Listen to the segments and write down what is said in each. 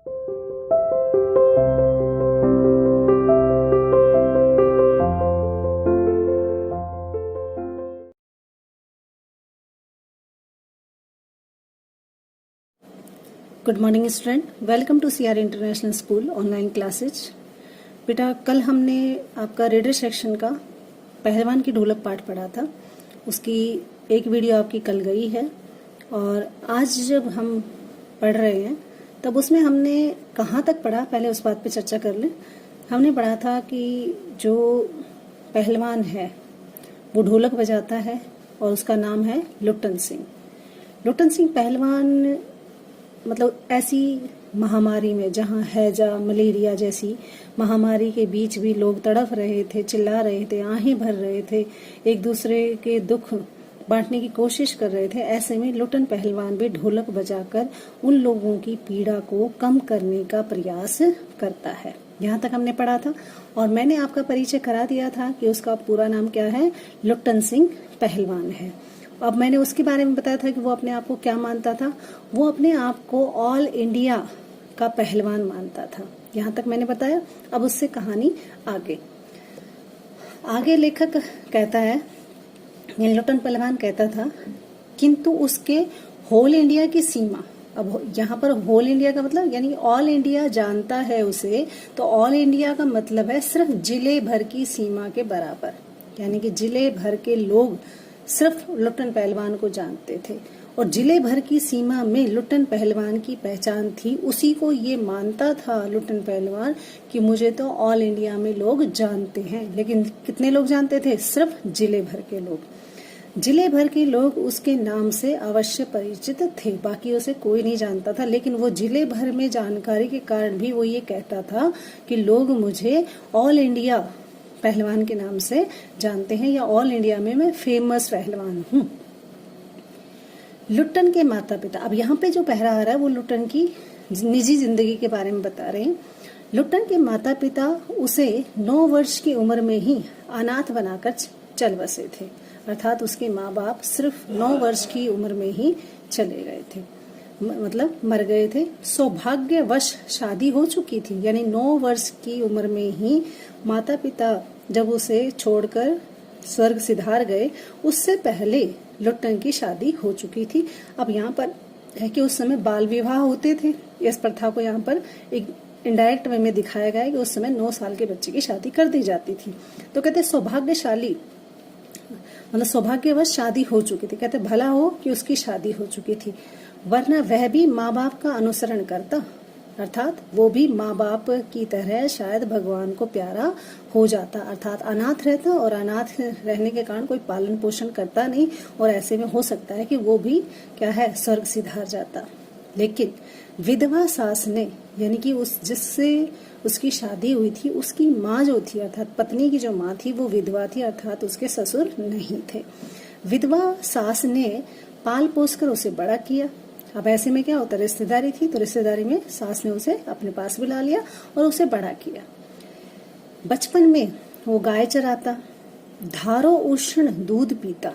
Good morning student, welcome to CR international school online classes. बेटा, कल हमने आपका रीडर सेक्शन का पहलवान की ढोलक पाठ पढ़ा था। उसकी एक वीडियो आपकी कल गई है और आज जब हम पढ़ रहे हैं तब उसमें हमने कहाँ तक पढ़ा, पहले उस बात पे चर्चा कर लें। हमने पढ़ा था कि जो पहलवान है वो ढोलक बजाता है और उसका नाम है लुट्टन सिंह। लुट्टन सिंह पहलवान मतलब ऐसी महामारी में, जहाँ हैजा मलेरिया जैसी महामारी के बीच भी लोग तड़फ रहे थे, चिल्ला रहे थे, आहें भर रहे थे, एक दूसरे के दुख बांटने की कोशिश कर रहे थे, ऐसे में लुट्टन पहलवान भी ढोलक बजाकर उन लोगों की पीड़ा को कम करने का प्रयास करता है। यहाँ तक हमने पढ़ा था और मैंने आपका परिचय करा दिया था कि उसका पूरा नाम क्या है, लुट्टन सिंह पहलवान है। अब मैंने उसके बारे में बताया था कि वो अपने आप को क्या मानता था। वो अपने आप को ऑल इंडिया का पहलवान मानता था। यहाँ तक मैंने बताया। अब उससे कहानी आगे लेखक कहता है, लुट्टन पहलवान कहता था, किंतु उसके होल इंडिया की सीमा, अब यहाँ पर होल इंडिया का मतलब यानी ऑल इंडिया जानता है उसे, तो ऑल इंडिया का मतलब है सिर्फ जिले भर की सीमा के बराबर, यानी कि जिले भर के लोग सिर्फ लुट्टन पहलवान को जानते थे और जिले भर की सीमा में लुट्टन पहलवान की पहचान थी। उसी को ये मानता था लुट्टन पहलवान कि मुझे तो ऑल इंडिया में लोग जानते हैं। लेकिन कितने लोग जानते थे? सिर्फ जिले भर के लोग। जिले भर के लोग उसके नाम से अवश्य परिचित थे, बाकी उसे कोई नहीं जानता था। लेकिन वो जिले भर में जानकारी के कारण भी वो ये कहता था कि लोग मुझे ऑल इंडिया पहलवान के नाम से जानते हैं, या ऑल इंडिया में मैं फेमस पहलवान हूँ। लुट्टन के माता पिता, अब यहाँ पे जो पहरा आ रहा है वो लुट्टन की निजी जिंदगी के बारे में बता रहे हैं। लुट्टन के माता पिता उसे 9 वर्ष की उम्र में ही अनाथ बनाकर चल बसे थे, अर्थात उसके माँ बाप सिर्फ 9 वर्ष की उम्र में ही चले गए थे, मतलब मर गए थे। सौभाग्यवश शादी हो चुकी थी, यानी 9 वर्ष की उम्र में ही माता पिता जब उसे छोड़कर स्वर्ग सिधार गए, उससे पहले लुट्टन की शादी हो चुकी थी। अब यहाँ पर है कि उस समय बाल विवाह होते थे। इस प्रथा को यहाँ पर एक इनडायरेक्ट वे में दिखाया गया है कि उस समय 9 साल के बच्चे की शादी कर दी जाती थी। तो कहते सौभाग्यशाली मतलब सौभाग्यवश शादी हो चुकी थी। कहते भला हो कि उसकी शादी हो चुकी थी, वरना वह भी माँ बाप का अनुसरण करता, अर्थात वो भी माँ बाप की तरह शायद भगवान को प्यारा हो जाता, अर्थात अनाथ रहता और अनाथ रहने के कारण कोई पालन पोषण करता नहीं, और ऐसे में हो सकता है कि वो भी क्या है, स्वर्ग सिधार जाता। लेकिन विधवा सास ने, यानी कि जिससे उसकी शादी हुई थी, उसकी माँ जो थी, अर्थात पत्नी की जो माँ थी वो विधवा थी, अर्थात उसके ससुर नहीं थे। विधवा सास ने पाल पोस कर उसे बड़ा किया। अब ऐसे में क्या होता, रिश्तेदारी थी, तो रिश्तेदारी में सास ने उसे अपने पास बुला लिया और उसे बड़ा किया। बचपन में वो गाय चराता, धारो उष्ण दूध पीता,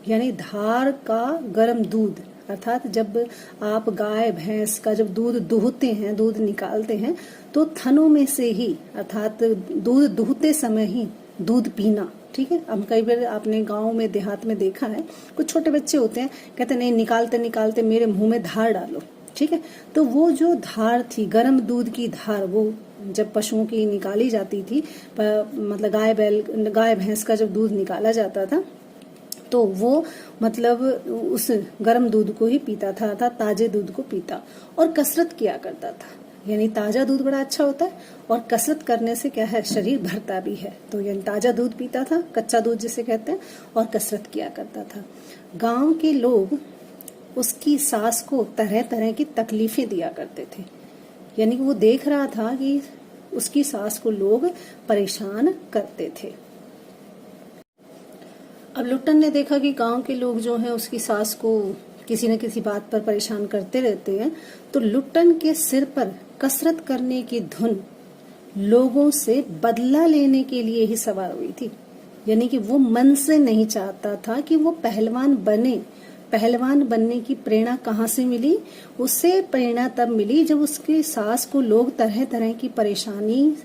यानी धार का गर्म दूध, अर्थात जब आप गाय भैंस का जब दूध दूहते हैं, दूध निकालते हैं, तो थनों में से ही, अर्थात दूध दूहते समय ही दूध पीना। ठीक है। अब कई बार आपने गांव में देहात में देखा है, कुछ छोटे बच्चे होते हैं, कहते नहीं निकालते निकालते मेरे मुंह में धार डालो। ठीक है। तो वो जो धार थी, गर्म दूध की धार, वो जब पशुओं की निकाली जाती थी, मतलब गाय भैंस का जब दूध निकाला जाता था, तो वो मतलब उस गर्म दूध को ही पीता था, अर्थात ताजे दूध को पीता, और कसरत किया करता था। यानी ताजा दूध बड़ा अच्छा होता है और कसरत करने से क्या है, शरीर भरता भी है। तो यानी ताजा दूध पीता था, कच्चा दूध जिसे कहते हैं, और कसरत किया करता था। गांव के लोग उसकी सास को तरह तरह की तकलीफें दिया करते थे, यानी कि वो देख रहा था कि उसकी सास को लोग परेशान करते थे। अब लुट्टन ने देखा कि गांव के लोग जो हैं उसकी सास को किसी न किसी बात पर परेशान करते रहते हैं, तो लुट्टन के सिर पर कसरत करने की धुन लोगों से बदला लेने के लिए ही सवार हुई थी। यानी कि वो मन से नहीं चाहता था कि वो पहलवान बने, पहलवान बनने की प्रेरणा कहाँ से मिली? उससे प्रेरणा तब मिली जब उसके सास को लोग तरह तरह की परेशानी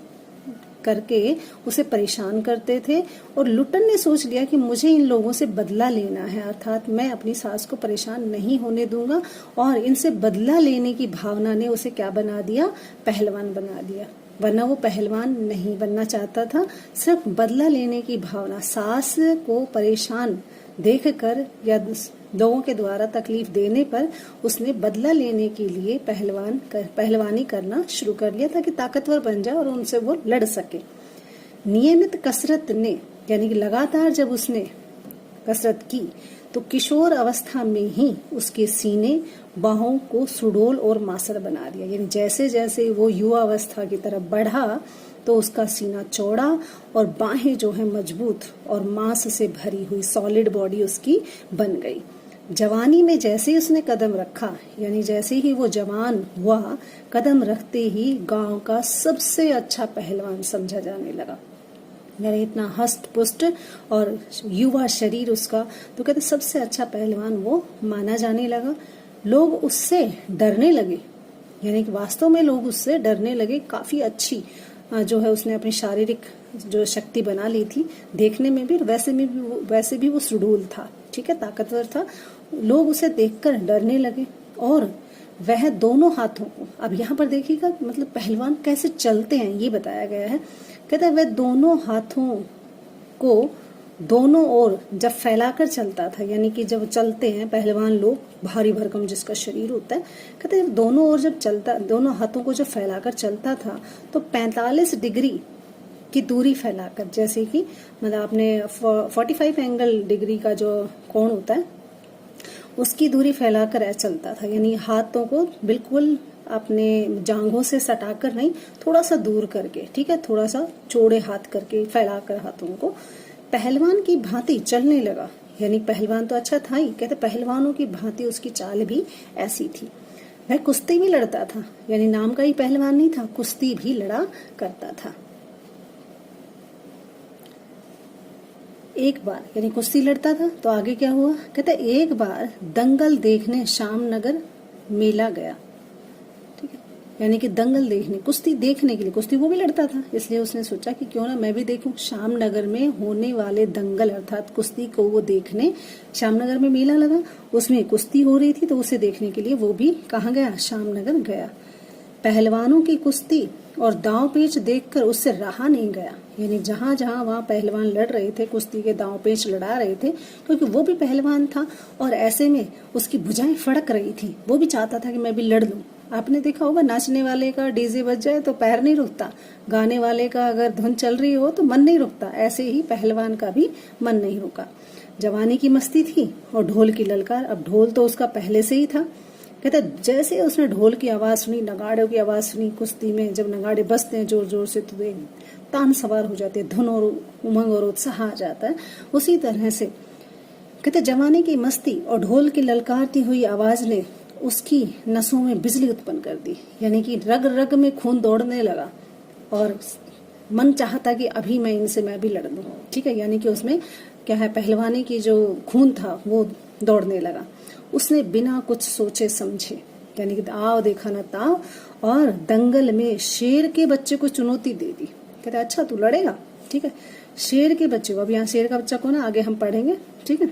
करके उसे परेशान करते थे और लुट्टन ने सोच लिया कि मुझे इन लोगों से बदला लेना है, अर्थात मैं अपनी सास को परेशान नहीं होने दूंगा। और इनसे बदला लेने की भावना ने उसे क्या बना दिया? पहलवान बना दिया। वरना वो पहलवान नहीं बनना चाहता था, सिर्फ बदला लेने की भावना, सास को परेशान देखकर या लोगों के द्वारा तकलीफ देने पर उसने बदला लेने के लिए पहलवानी करना शुरू कर लिया ताकि ताकतवर बन जाए और उनसे वो लड़ सके। नियमित कसरत ने, यानी कि लगातार जब उसने कसरत की तो किशोर अवस्था में ही उसके सीने बाहों को सुडौल और मांसल बना दिया। यानी जैसे जैसे वो युवा अवस्था की तरफ बढ़ा तो उसका सीना चौड़ा और बाहें जो है मजबूत और मांस से भरी हुई सॉलिड बॉडी उसकी बन गई। जवानी में जैसे ही उसने कदम रखा, यानी जैसे ही वो जवान हुआ, कदम रखते ही गांव का सबसे अच्छा पहलवान समझा जाने लगा। यानी इतना हष्ट पुष्ट और युवा शरीर उसका, तो कहते सबसे अच्छा पहलवान वो माना जाने लगा। लोग उससे डरने लगे, यानी कि वास्तव में लोग उससे डरने लगे। काफी अच्छी जो है उसने अपनी शारीरिक जो शक्ति बना ली थी, देखने में भी वैसे भी वो सुडौल था, ठीक है, ताकतवर था। लोग उसे देखकर डरने लगे और वह दोनों हाथों को, अब यहाँ पर देखिएगा मतलब पहलवान कैसे चलते हैं ये बताया गया है। कहते हैं वह दोनों हाथों को दोनों ओर जब फैलाकर चलता था, यानी कि जब चलते हैं पहलवान लोग, भारी भरकम जिसका शरीर होता है, कहते हैं दोनों ओर जब चलता, दोनों हाथों को जब फैलाकर चलता था तो 45 डिग्री की दूरी फैलाकर, जैसे कि मतलब आपने 45 एंगल डिग्री का जो कोण होता है उसकी दूरी फैलाकर चलता था। यानी हाथों को बिल्कुल अपने जांघों से सटाकर नहीं, थोड़ा सा दूर करके, ठीक है, थोड़ा सा चौड़े हाथ करके फैलाकर हाथों को पहलवान की भांति चलने लगा। यानी पहलवान तो अच्छा था ही, कहते पहलवानों की भांति उसकी चाल भी ऐसी थी। वह कुश्ती भी लड़ता था, यानी नाम का ही पहलवान नहीं था, कुश्ती भी लड़ा करता था। एक बार यानी कुश्ती लड़ता था तो आगे क्या हुआ? कहते एक बार दंगल देखने श्यामनगर मेला गया, ठीक है, यानी कि दंगल देखने, कुश्ती देखने के लिए, कुश्ती वो भी लड़ता था, इसलिए उसने सोचा कि क्यों ना मैं भी देखूं। श्यामनगर में होने वाले दंगल अर्थात कुश्ती को वो देखने, श्यामनगर में मेला लगा, उसमें कुश्ती हो रही थी तो उसे देखने के लिए वो भी कहाँ गया? श्यामनगर गया। पहलवानों की कुश्ती और दांव पेच देखकर उससे रहा नहीं गया। यानी जहां जहां वहां पहलवान लड़ रहे थे, कुश्ती के दांव पेच लड़ा रहे थे, क्योंकि वो भी पहलवान था और ऐसे में उसकी भुजाएं फड़क रही थी, वो भी चाहता था कि मैं भी लड़ लूं। आपने देखा होगा नाचने वाले का डीजे बज जाए तो पैर नहीं रुकता, गाने वाले का अगर धुन चल रही हो तो मन नहीं रुकता, ऐसे ही पहलवान का भी मन नहीं रुका। जवानी की मस्ती थी और ढोल की ललकार। अब ढोल तो उसका पहले से ही था। कहते जैसे उसने ढोल की आवाज सुनी, नगाड़ों की आवाज सुनी, कुश्ती में जब नगाड़े बजते हैं जोर जोर से तो तान सवार हो जाते हैं, धुन और उमंग और उत्साह आ जाता है। उसी तरह से कहते जवानी की मस्ती और ढोल की ललकारती हुई आवाज ने उसकी नसों में बिजली उत्पन्न कर दी, यानी कि रग रग में खून दौड़ने लगा और मन चाहता कि अभी मैं भी लड़ लूं, ठीक है, यानी कि उसमें क्या है, पहलवानी की जो खून था वो दौड़ने लगा। उसने बिना कुछ सोचे समझे, यानी कि आओ देखा ना ताव, और दंगल में शेर के बच्चे को चुनौती दे दी। कहते अच्छा तू लड़ेगा, ठीक है, शेर के बच्चे को, अब यहाँ शेर का बच्चा कौन है आगे हम पढ़ेंगे, ठीक है।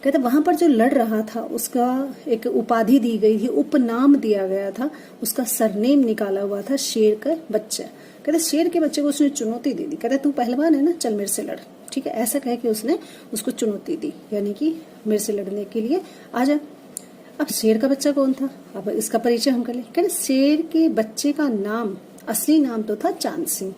कहते वहां पर जो लड़ रहा था उसका एक उपाधि दी गई थी, उपनाम दिया गया था, उसका सरनेम निकाला हुआ था शेर का बच्चा। कहते शेर के बच्चे को उसने चुनौती दे दी, कहते तू पहलवान है ना, चल मेरे से लड़, ठीक है, ऐसा कह के उसने उसको चुनौती दी, यानी कि मेरे से लड़ने के लिए आजा। अब शेर का बच्चा कौन था, अब इसका परिचय हम कर ले। कहते शेर के बच्चे का नाम, असली नाम तो था चांद सिंह,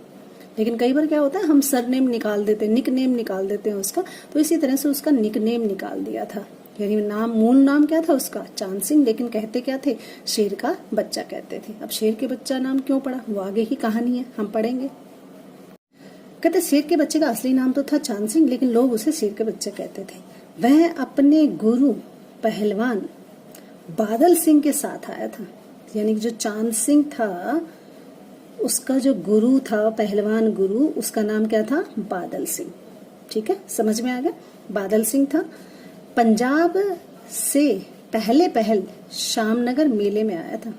लेकिन कई बार क्या होता है हम सरनेम निकाल देते हैं, निक नेम निकाल देते हैं उसका, तो इसी तरह से उसका निक नेम निकाल दिया था। यानी नाम, मूल नाम क्या था उसका? चांद सिंह, लेकिन कहते क्या थे? शेर का बच्चा कहते थे। अब शेर के बच्चा नाम क्यों पड़ा, वो आगे की कहानी है, हम पढ़ेंगे। कहते शेर के बच्चे का असली नाम तो था चांद सिंह, लेकिन लोग उसे शेर के बच्चे कहते थे। वह अपने गुरु पहलवान बादल सिंह के साथ आया था, यानी जो चांद सिंह था उसका जो गुरु था, पहलवान गुरु, उसका नाम क्या था? बादल सिंह, ठीक है, समझ में आ गया, बादल सिंह था। पंजाब से पहल शामनगर मेले में आया था।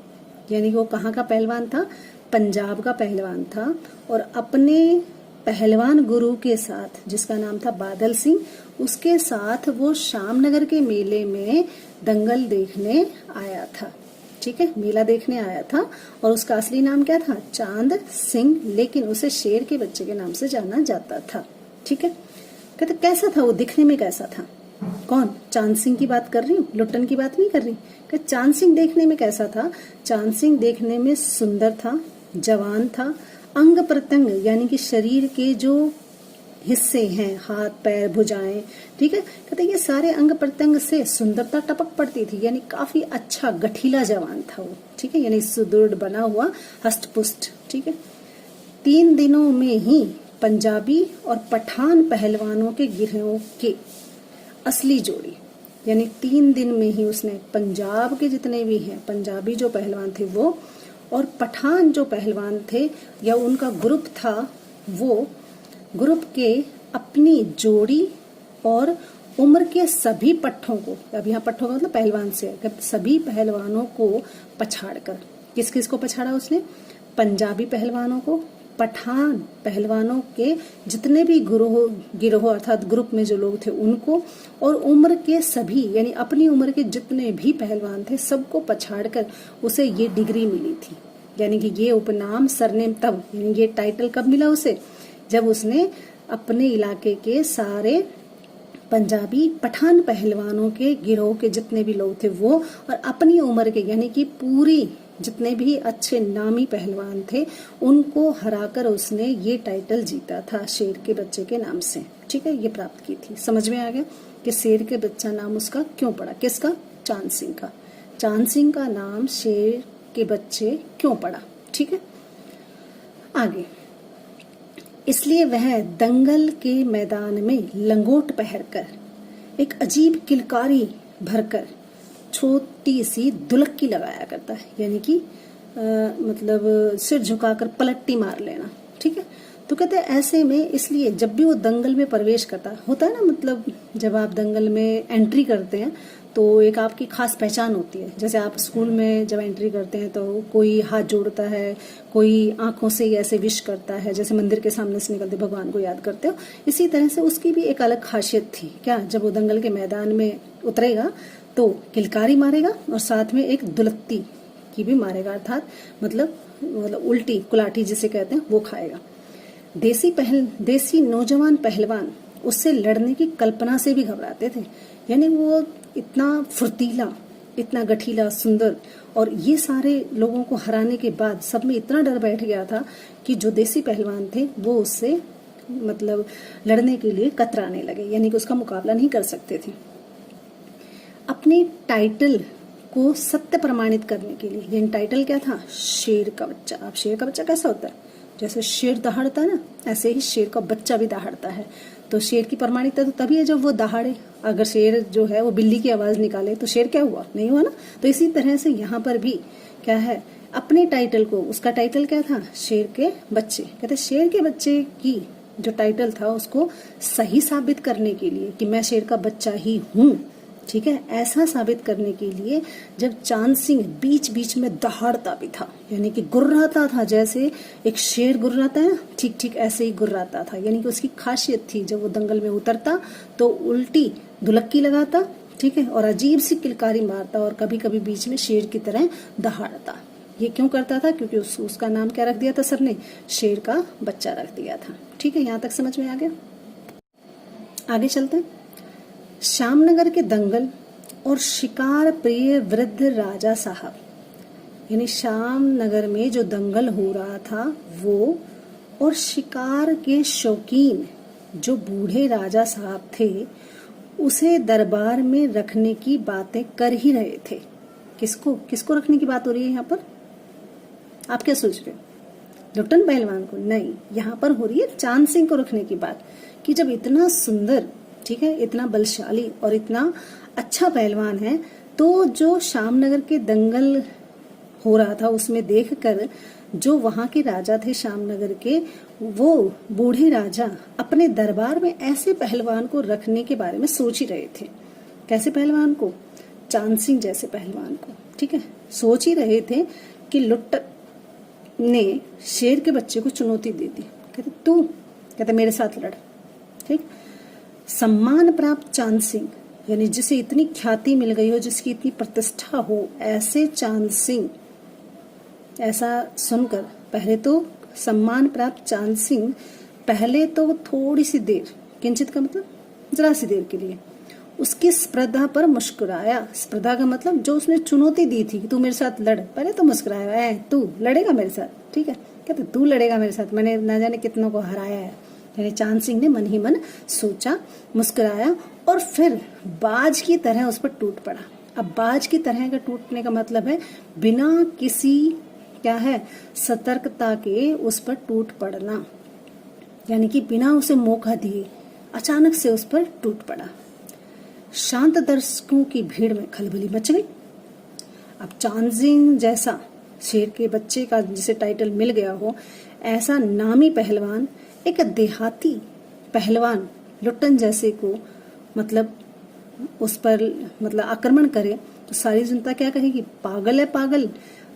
यानी वो कहाँ का पहलवान था? पंजाब का पहलवान था। और अपने पहलवान गुरु के साथ, जिसका नाम था बादल सिंह, उसके साथ वो शामनगर के मेले में दंगल देखने आया था। ठीक है, मेला देखने आया था। और उसका असली नाम क्या था? चांद सिंह, लेकिन उसे शेर के बच्चे के नाम से जाना जाता था। ठीक है, कहते कैसा था वो, दिखने में कैसा था? कौन? चांद सिंह की बात कर रही हूँ, लुट्टन की बात नहीं कर रही। कि चांद सिंह देखने में कैसा था? चांद सिंह देखने में सुंदर था, जवान था, अंग प्रत्यंग यानी कि शरीर के जो हिस्से हैं, हाथ पैर भुजाएं, ठीक है, कहते ये सारे अंग प्रत्यंग से सुंदरता टपक पड़ती थी। यानी काफी अच्छा गठीला जवान था वो। ठीक है, यानी सुदृढ़ बना हुआ, हष्ट पुष्ट। ठीक है, 3 दिनों में ही पंजाबी और पठान पहलवानों के गिरोह के असली जोड़ी, यानी 3 दिन में ही उसने पंजाब के जितने भी हैं, पंजाबी जो पहलवान थे वो, और पठान जो पहलवान थे या उनका ग्रुप था, वो ग्रुप के अपनी जोड़ी और उम्र के सभी पट्ठों को, अब यहाँ पट्ठों का मतलब पहलवान से, सभी पहलवानों को पछाड़कर, किस किस को पछाड़ा उसने? पंजाबी पहलवानों को, पठान पहलवानों के जितने भी गिरोह अर्थात ग्रुप में जो लोग थे उनको, और उम्र के सभी यानी अपनी उम्र के जितने भी पहलवान थे सबको पछाड़कर उसे ये डिग्री मिली थी। यानी कि ये उपनाम, सरनेम तब, यानी ये टाइटल कब मिला उसे? जब उसने अपने इलाके के सारे पंजाबी पठान पहलवानों के गिरोह के जितने भी लोग थे वो, और अपनी उम्र के यानी कि पूरी जितने भी अच्छे नामी पहलवान थे उनको हराकर उसने ये टाइटल जीता था, शेर के बच्चे के नाम से। ठीक है, ये प्राप्त की थी। समझ में आ गया कि शेर के बच्चा नाम उसका क्यों पड़ा? किसका? चांद सिंह का। चांद सिंह का नाम शेर के बच्चे क्यों पड़ा? ठीक है, आगे, इसलिए वह दंगल के मैदान में लंगोट पहनकर, एक अजीब किलकारी भरकर, छोटी सी दुलक्की लगाया करता है, यानी कि मतलब सिर झुकाकर पलट्टी मार लेना। ठीक है, तो कहते हैं ऐसे में, इसलिए जब भी वो दंगल में प्रवेश करता होता है ना, मतलब जब आप दंगल में एंट्री करते हैं तो एक आपकी खास पहचान होती है। जैसे आप स्कूल में जब एंट्री करते हैं तो कोई हाथ जोड़ता है, कोई आंखों से ऐसे विश करता है, जैसे मंदिर के सामने से निकलते भगवान को याद करते हो। इसी तरह से उसकी भी एक अलग खासियत थी। क्या? जब वो दंगल के मैदान में उतरेगा तो किलकारी मारेगा और साथ में एक दुलत्ती की भी मारेगा, अर्थात मतलब उल्टी कुलाठी जिसे कहते हैं वो खाएगा। देसी नौजवान पहलवान उससे लड़ने की कल्पना से भी घबराते थे। यानी वो इतना फुर्तीला, इतना गठीला, सुंदर, और ये सारे लोगों को हराने के बाद सब में इतना डर बैठ गया था कि जो देसी पहलवान थे वो उससे मतलब लड़ने के लिए कतराने लगे, यानी कि उसका मुकाबला नहीं कर सकते थे। अपने टाइटल को सत्य प्रमाणित करने के लिए, यानी टाइटल क्या था? शेर का बच्चा। अब शेर का बच्चा कैसा होता है? जैसे शेर दहाड़ता है ना, ऐसे ही शेर का बच्चा भी दहाड़ता है। तो शेर की प्रमाणिकता तो तभी है जब वो दहाड़े। अगर शेर जो है वो बिल्ली की आवाज निकाले तो शेर क्या हुआ? नहीं हुआ ना। तो इसी तरह से यहाँ पर भी क्या है, अपने टाइटल को, उसका टाइटल क्या था? शेर के बच्चे। कहते शेर के बच्चे की जो टाइटल था उसको सही साबित करने के लिए कि मैं शेर का बच्चा ही हूँ, ठीक है, ऐसा साबित करने के लिए जब चांद सिंह बीच बीच में दहाड़ता भी था, यानी कि गुर्राता था, जैसे एक शेर गुर्राता है, ठीक ठीक ऐसे ही गुर्राता था। यानी कि उसकी खासियत थी, जब वो दंगल में उतरता तो उल्टी दुलक्की लगाता, ठीक है, और अजीब सी किलकारी मारता और कभी कभी बीच में शेर की तरह दहाड़ता। ये क्यों करता था? क्योंकि उसका नाम क्या रख दिया था सबने? शेर का बच्चा रख दिया था। ठीक है, यहाँ तक समझ में आ गया। आगे चलते हैं। श्यामनगर के दंगल और शिकार प्रिय वृद्ध राजा साहब, यानी श्यामनगर में जो दंगल हो रहा था वो, और शिकार के शौकीन जो बूढ़े राजा साहब थे उसे दरबार में रखने की बातें कर ही रहे थे। किसको किसको रखने की बात हो रही है यहाँ पर? आप क्या सोच रहे हो? लुट्टन पहलवान को? नहीं, यहाँ पर हो रही है चांद सिंह को रखने की बात, कि जब इतना सुंदर, ठीक है, इतना बलशाली और इतना अच्छा पहलवान है, तो जो श्यामनगर के दंगल हो रहा था उसमें देखकर जो वहां के राजा थे श्यामनगर के, वो बूढ़े राजा अपने दरबार में ऐसे पहलवान को रखने के बारे में सोच ही रहे थे। कैसे पहलवान को? चांद सिंह जैसे पहलवान को। ठीक है, सोच ही रहे थे कि लुट्टन ने शेर के बच्चे को चुनौती दे दी। कहते तू, कहते मेरे साथ लड़। ठीक, सम्मान प्राप्त चांद सिंह, यानी जिसे इतनी ख्याति मिल गई हो, जिसकी इतनी प्रतिष्ठा हो, ऐसे चांद सिंह, ऐसा सुनकर पहले तो सम्मान प्राप्त चांद सिंह पहले तो थोड़ी सी देर, किंचित का मतलब जरा सी देर के लिए, उसकी स्पर्धा पर मुस्कुराया। स्पर्धा का मतलब जो उसने चुनौती दी थी कि तू मेरे साथ लड़, पहले तो मुस्कुराया, तू लड़ेगा मेरे साथ। ठीक है, कहते तू लड़ेगा मेरे साथ, मैंने न जाने कितनों को हराया है। यानी चांद सिंह ने मन ही मन सोचा, मुस्कुराया और फिर बाज की तरह उस पर टूट पड़ा। अब बाज की तरह का टूटने का मतलब है बिना किसी क्या है सतर्कता के उस पर टूट पड़ना, यानी कि बिना उसे मौका दिए अचानक से उस पर टूट पड़ा। शांत दर्शकों की भीड़ में खलबली मच गई। अब चांद सिंह जैसा शेर के बच्चे का जिसे टाइटल मिल गया हो, ऐसा नामी पहलवान एक देहाती पहलवान लुट्टन जैसे को मतलब उस पर मतलब आक्रमण करे तो सारी जनता क्या कहेगी? पागल है पागल,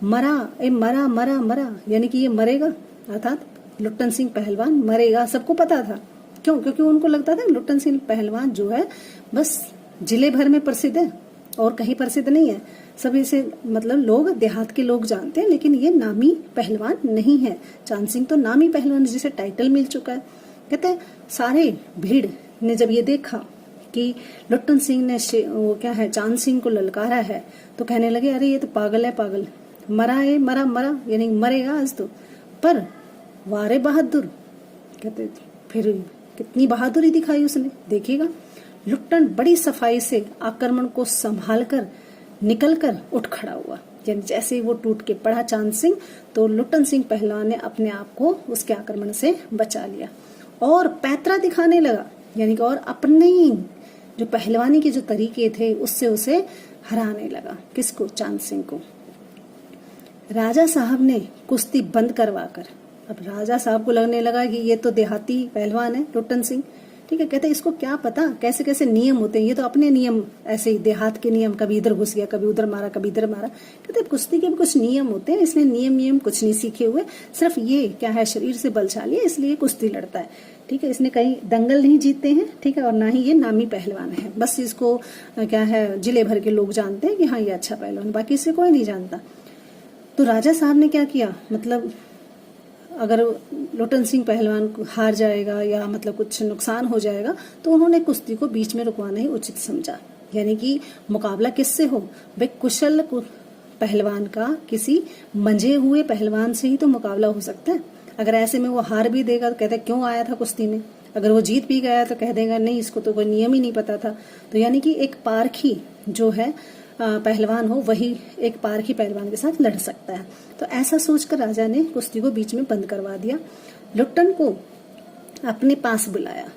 मरा मरा मरा मरा, यानी कि ये मरेगा, अर्थात लुट्टन सिंह पहलवान मरेगा। सबको पता था। क्यों? क्योंकि उनको लगता था लुट्टन सिंह पहलवान जो है बस जिले भर में प्रसिद्ध है और कहीं प्रसिद्ध नहीं है। सभी से मतलब लोग देहात के लोग जानते हैं, लेकिन ये नामी पहलवान नहीं है। चांद सिंह तो नामी पहलवान जिसे टाइटल मिल चुका है। कहते हैं सारे भीड़ ने जब ये देखा कि लुट्टन सिंह ने वो क्या है चांद सिंह को ललकारा है, तो कहने लगे अरे ये तो पागल है पागल, मरा है मरा मरा, यानी मरेगा आज तो। पर वारे बहादुर, कहते फिर कितनी बहादुरी दिखाई उसने, देखिएगा। लुट्टन बड़ी सफाई से आक्रमण को संभालकर निकलकर उठ खड़ा हुआ। यानी जैसे वो टूट के पड़ा चांद सिंह, तो लुट्टन सिंह पहलवान ने अपने आप को उसके आक्रमण से बचा लिया और पैतरा दिखाने लगा, यानी कि और अपने ही जो पहलवानी के जो तरीके थे उससे उसे हराने लगा। किसको? चांद सिंह को। राजा साहब ने कुश्ती बंद करवाकर, अब राजा साहब को लगने लगा कि ये तो देहाती पहलवान है लुट्टन सिंह। ठीक है, कहते इसको क्या पता कैसे कैसे नियम होते हैं, ये तो अपने नियम ऐसे ही देहात के नियम, कभी इधर घुस गया, कभी उधर मारा, कभी इधर मारा। कहते कुश्ती के भी कुछ नियम होते हैं, इसने नियम कुछ नहीं सीखे हुए, सिर्फ ये क्या है शरीर से बलशाली है इसलिए कुश्ती लड़ता है। ठीक है, इसने कहीं दंगल नहीं जीते हैं। ठीक है, और ना ही ये नामी पहलवान है, बस इसको क्या है जिले भर के लोग जानते हैं कि हाँ ये अच्छा पहलवान, बाकी इसे कोई नहीं जानता। तो राजा साहब ने क्या किया, मतलब अगर लुट्टन सिंह पहलवान हार जाएगा या मतलब कुछ नुकसान हो जाएगा तो उन्होंने कुश्ती को बीच में रुकवाना ही उचित समझा। यानी कि मुकाबला किससे हो भाई? कुशल पहलवान का किसी मंजे हुए पहलवान से ही तो मुकाबला हो सकता है। अगर ऐसे में वो हार भी देगा तो कहते क्यों आया था कुश्ती में, अगर वो जीत भी गया तो कह देगा नहीं इसको तो कोई नियम ही नहीं पता था। तो यानी कि एक पारखी जो है पहलवान हो वही एक पारखी पहलवान के साथ लड़ सकता है। तो ऐसा सोचकर राजा ने कुश्ती को बीच में बंद करवा दिया। लुट्टन को अपने पास बुलाया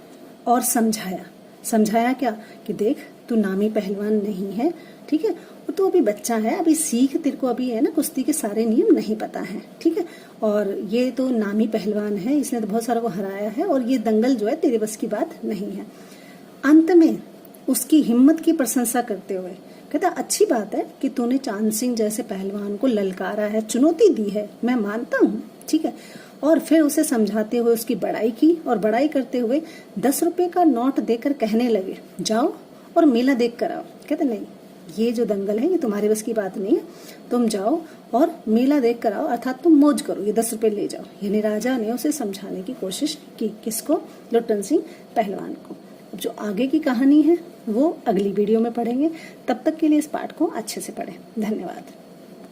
और समझाया क्या कि देख तू नामी पहलवान नहीं है, ठीक है, तो अभी बच्चा है, अभी सीख, तेरे को अभी है ना कुश्ती के सारे नियम नहीं पता है। ठीक है, और ये तो नामी पहलवान है, इसने तो बहुत सारा को हराया है और ये दंगल जो है तेरे बस की बात नहीं है। अंत में उसकी हिम्मत की प्रशंसा करते हुए कहता अच्छी बात है कि तूने चांद सिंह जैसे पहलवान को ललकारा है, चुनौती दी है, मैं मानता हूँ। ठीक है, और फिर उसे समझाते हुए उसकी बड़ाई की और बड़ाई करते हुए 10 रुपए का नोट देकर कहने लगे जाओ और मेला देख कर आओ। कहते नहीं, ये जो दंगल है ये तुम्हारे बस की बात नहीं है, तुम जाओ और मेला देख कर आओ, अर्थात तुम मौज करो, ये 10 रुपए ले जाओ। यानी राजा ने उसे समझाने की कोशिश की। किसको? लुट्टन सिंह पहलवान को। अब जो आगे की कहानी है वो अगली वीडियो में पढ़ेंगे, तब तक के लिए इस पाठ को अच्छे से पढ़ें। धन्यवाद।